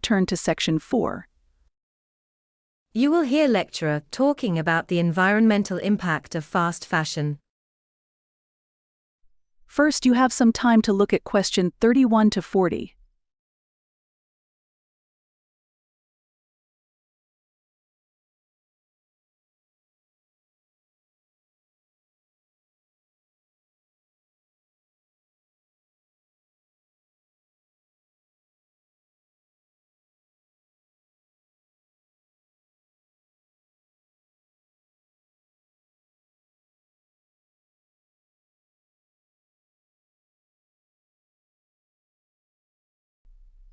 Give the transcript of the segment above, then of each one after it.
turn to section 4. You will hear lecturer talking about the environmental impact of fast fashion. First, you have some time to look at question 31 to 40.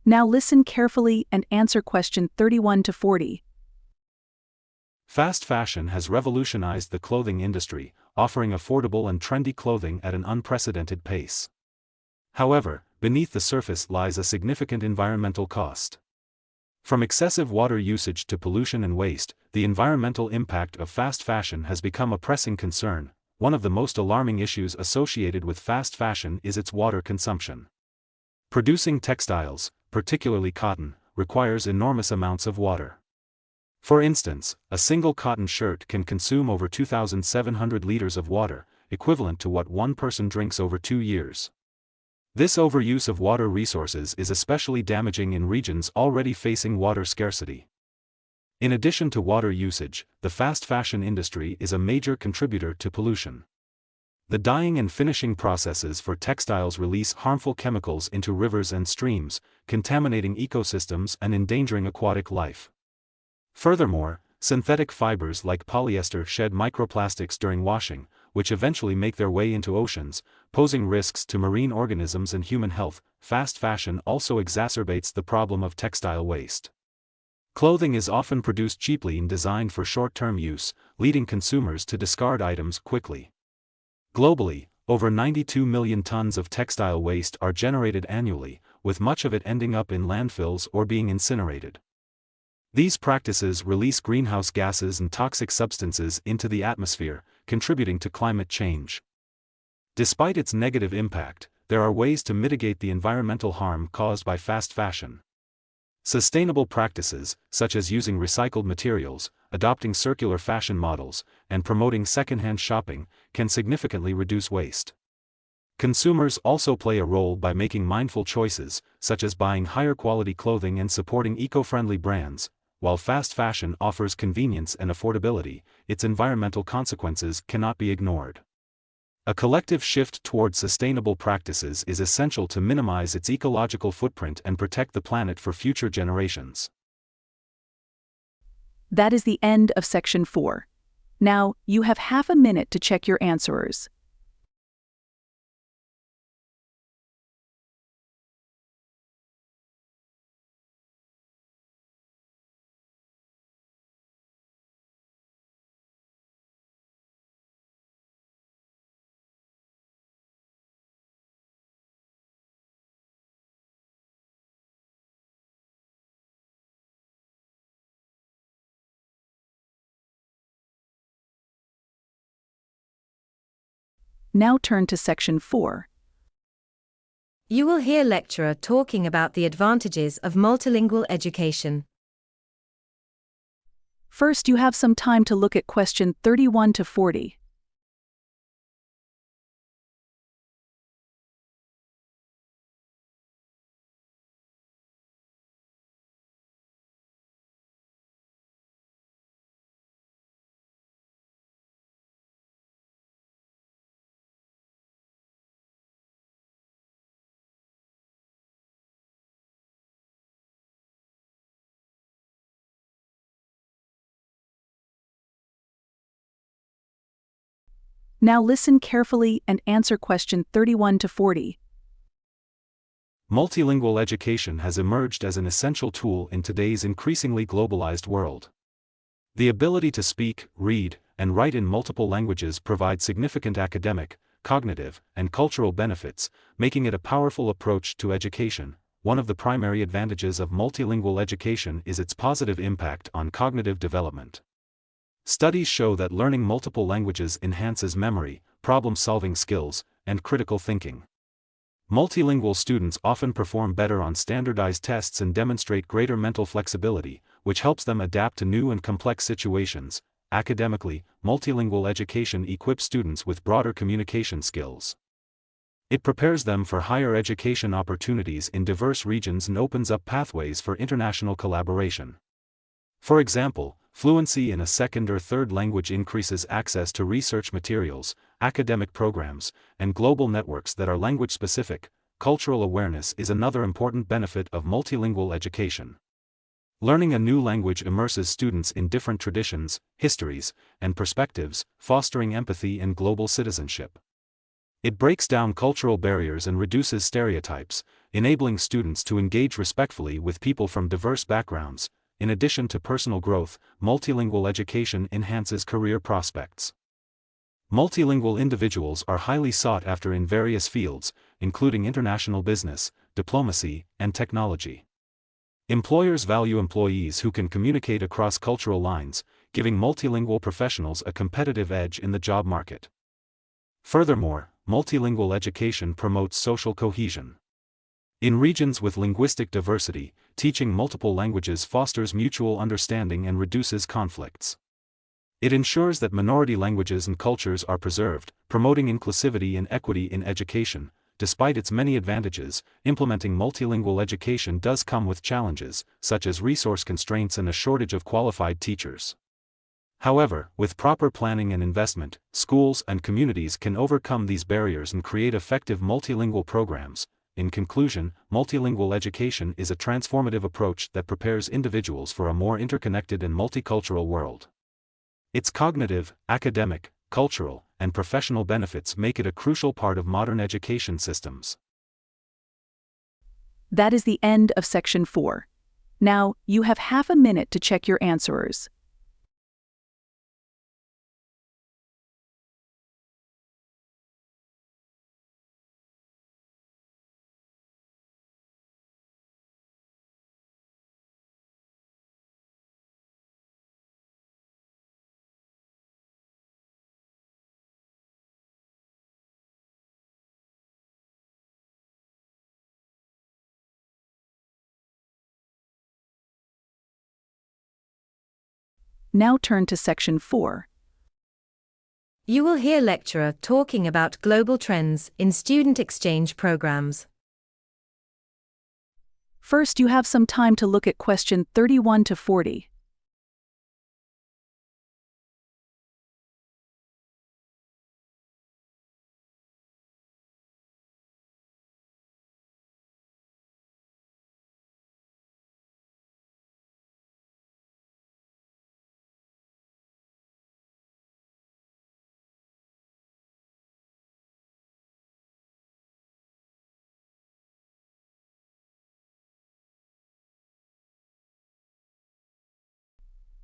Now listen carefully and answer question 31 to 40. Fast fashion has revolutionized the clothing industry, offering affordable and trendy clothing at an unprecedented pace. However, beneath the surface lies a significant environmental cost. From excessive water usage to pollution and waste, the environmental impact of fast fashion has become a pressing concern. One of the most alarming issues associated with fast fashion is its water consumption. Producing textiles, particularly cotton, requires enormous amounts of water. For instance, a single cotton shirt can consume over 2,700 liters of water, equivalent to what one person drinks over 2 years. This overuse of water resources is especially damaging in regions already facing water scarcity. In addition to water usage, the fast fashion industry is a major contributor to pollution. The dyeing and finishing processes for textiles release harmful chemicals into rivers and streams, contaminating ecosystems and endangering aquatic life. Furthermore, synthetic fibers like polyester shed microplastics during washing, which eventually make their way into oceans, posing risks to marine organisms and human health. Fast fashion also exacerbates the problem of textile waste. Clothing is often produced cheaply and designed for short-term use, leading consumers to discard items quickly. Globally, over 92 million tons of textile waste are generated annually, with much of it ending up in landfills or being incinerated. These practices release greenhouse gases and toxic substances into the atmosphere, contributing to climate change. Despite its negative impact, there are ways to mitigate the environmental harm caused by fast fashion. Sustainable practices, such as using recycled materials, adopting circular fashion models, and promoting secondhand shopping, can significantly reduce waste. Consumers also play a role by making mindful choices, such as buying higher quality clothing and supporting eco-friendly brands. While fast fashion offers convenience and affordability, its environmental consequences cannot be ignored. A collective shift toward sustainable practices is essential to minimize its ecological footprint and protect the planet for future generations. That is the end of section 4. Now, you have half a minute to check your answers. Now turn to section 4. You will hear lecturer talking about the advantages of multilingual education. First, you have some time to look at question 31 to 40. Now listen carefully and answer question 31 to 40. Multilingual education has emerged as an essential tool in today's increasingly globalized world. The ability to speak, read, and write in multiple languages provides significant academic, cognitive, and cultural benefits, making it a powerful approach to education. One of the primary advantages of multilingual education is its positive impact on cognitive development. Studies show that learning multiple languages enhances memory, problem-solving skills, and critical thinking. Multilingual students often perform better on standardized tests and demonstrate greater mental flexibility, which helps them adapt to new and complex situations. Academically, multilingual education equips students with broader communication skills. It prepares them for higher education opportunities in diverse regions and opens up pathways for international collaboration. For example, fluency in a second or third language increases access to research materials, academic programs, and global networks that are language-specific. Cultural awareness is another important benefit of multilingual education. Learning a new language immerses students in different traditions, histories, and perspectives, fostering empathy and global citizenship. It breaks down cultural barriers and reduces stereotypes, enabling students to engage respectfully with people from diverse backgrounds. In addition to personal growth, multilingual education enhances career prospects. Multilingual individuals are highly sought after in various fields, including international business, diplomacy, and technology. Employers value employees who can communicate across cultural lines, giving multilingual professionals a competitive edge in the job market. Furthermore, multilingual education promotes social cohesion. In regions with linguistic diversity, teaching multiple languages fosters mutual understanding and reduces conflicts. It ensures that minority languages and cultures are preserved, promoting inclusivity and equity in education. Despite its many advantages, implementing multilingual education does come with challenges, such as resource constraints and a shortage of qualified teachers. However, with proper planning and investment, schools and communities can overcome these barriers and create effective multilingual programs. In conclusion, multilingual education is a transformative approach that prepares individuals for a more interconnected and multicultural world. Its cognitive, academic, cultural, and professional benefits make it a crucial part of modern education systems. That is the end of Section 4. Now, you have half a minute to check your answers. Now turn to Section 4. You will hear lecturer talking about global trends in student exchange programs. First, you have some time to look at question 31 to 40.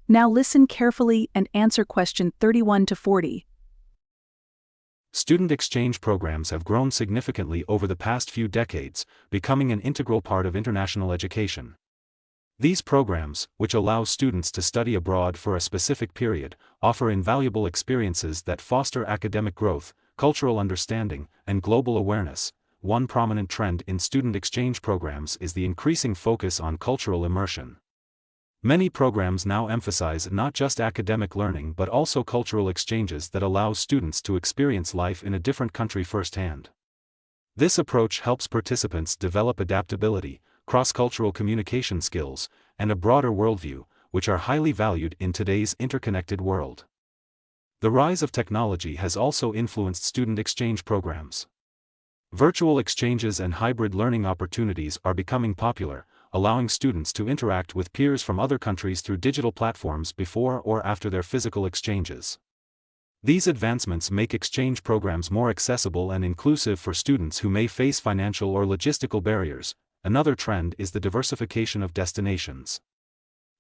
Now listen carefully and answer question 31 to 40. Student exchange programs have grown significantly over the past few decades, becoming an integral part of international education. These programs, which allow students to study abroad for a specific period, offer invaluable experiences that foster academic growth, cultural understanding, and global awareness. One prominent trend in student exchange programs is the increasing focus on cultural immersion. Many programs now emphasize not just academic learning but also cultural exchanges that allow students to experience life in a different country firsthand. This approach helps participants develop adaptability, cross-cultural communication skills, and a broader worldview, which are highly valued in today's interconnected world. The rise of technology has also influenced student exchange programs. Virtual exchanges and hybrid learning opportunities are becoming popular, allowing students to interact with peers from other countries through digital platforms before or after their physical exchanges. These advancements make exchange programs more accessible and inclusive for students who may face financial or logistical barriers. Another trend is the diversification of destinations.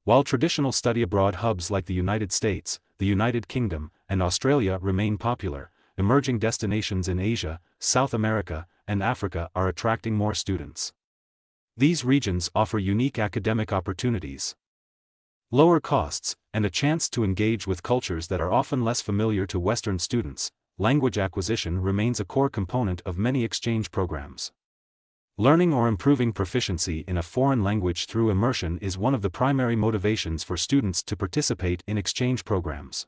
While traditional study abroad hubs like the United States, the United Kingdom, and Australia remain popular, emerging destinations in Asia, South America, and Africa are attracting more students. These regions offer unique academic opportunities, lower costs, and a chance to engage with cultures that are often less familiar to Western students. Language acquisition remains a core component of many exchange programs. Learning or improving proficiency in a foreign language through immersion is one of the primary motivations for students to participate in exchange programs.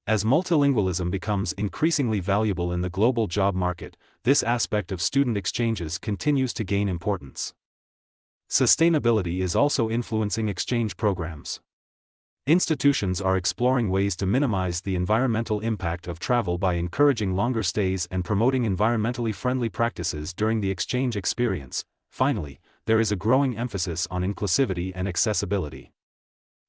As multilingualism becomes increasingly valuable in the global job market, this aspect of student exchanges continues to gain importance. Sustainability is also influencing exchange programs. Institutions are exploring ways to minimize the environmental impact of travel by encouraging longer stays and promoting environmentally friendly practices during the exchange experience. Finally, there is a growing emphasis on inclusivity and accessibility.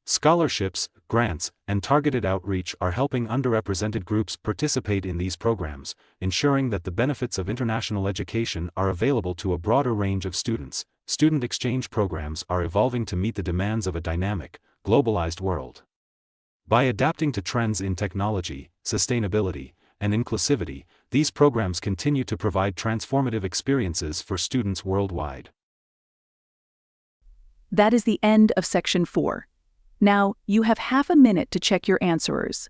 Scholarships, grants, and targeted outreach are helping underrepresented groups participate in these programs, ensuring that the benefits of international education are available to a broader range of students. Student exchange programs are evolving to meet the demands of a dynamic, globalized world. By adapting to trends in technology, sustainability, and inclusivity, these programs continue to provide transformative experiences for students worldwide. That is the end of Section 4. Now, you have half a minute to check your answers.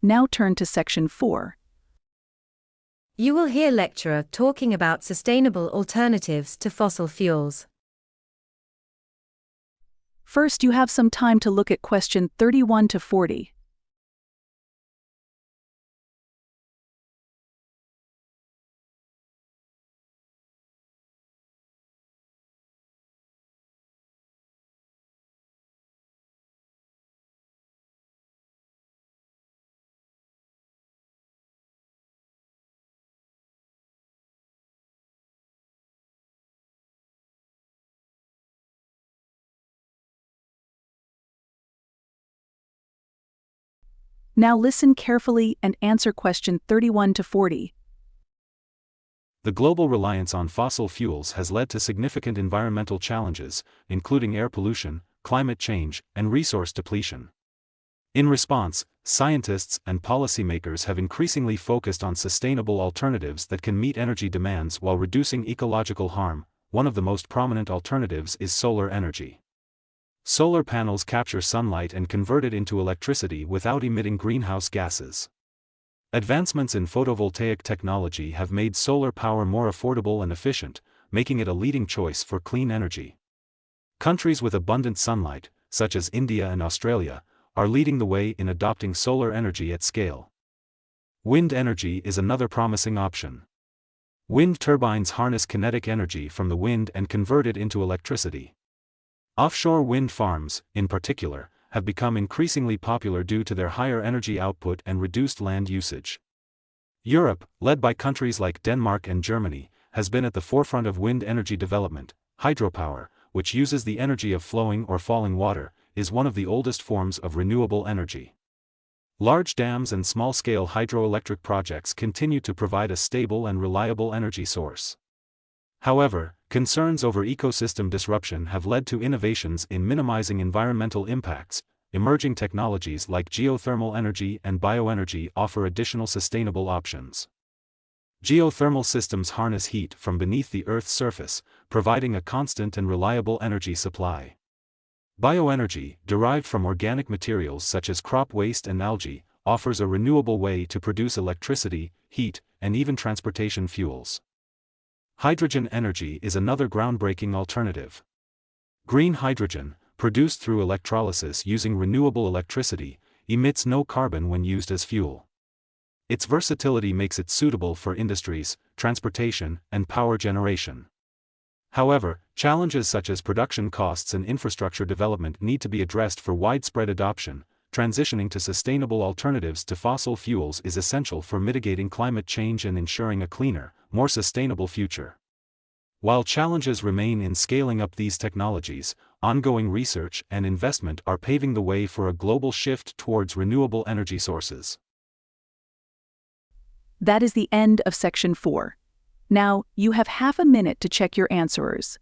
Now turn to Section 4. You will hear lecturer talking about sustainable alternatives to fossil fuels. First, you have some time to look at question 31 to 40. Now listen carefully and answer question 31 to 40. The global reliance on fossil fuels has led to significant environmental challenges, including air pollution, climate change, and resource depletion. In response, scientists and policymakers have increasingly focused on sustainable alternatives that can meet energy demands while reducing ecological harm. One of the most prominent alternatives is solar energy. Solar panels capture sunlight and convert it into electricity without emitting greenhouse gases. Advancements in photovoltaic technology have made solar power more affordable and efficient, making it a leading choice for clean energy. Countries with abundant sunlight, such as India and Australia, are leading the way in adopting solar energy at scale. Wind energy is another promising option. Wind turbines harness kinetic energy from the wind and convert it into electricity. Offshore wind farms, in particular, have become increasingly popular due to their higher energy output and reduced land usage. Europe, led by countries like Denmark and Germany, has been at the forefront of wind energy development. Hydropower, which uses the energy of flowing or falling water, is one of the oldest forms of renewable energy. Large dams and small-scale hydroelectric projects continue to provide a stable and reliable energy source. However, concerns over ecosystem disruption have led to innovations in minimizing environmental impacts. Emerging technologies like geothermal energy and bioenergy offer additional sustainable options. Geothermal systems harness heat from beneath the Earth's surface, providing a constant and reliable energy supply. Bioenergy, derived from organic materials such as crop waste and algae, offers a renewable way to produce electricity, heat, and even transportation fuels. Hydrogen energy is another groundbreaking alternative. Green hydrogen, produced through electrolysis using renewable electricity, emits no carbon when used as fuel. Its versatility makes it suitable for industries, transportation, and power generation. However, challenges such as production costs and infrastructure development need to be addressed for widespread adoption. Transitioning to sustainable alternatives to fossil fuels is essential for mitigating climate change and ensuring a cleaner, more sustainable future. While challenges remain in scaling up these technologies, ongoing research and investment are paving the way for a global shift towards renewable energy sources. That is the end of Section 4. Now, you have half a minute to check your answers.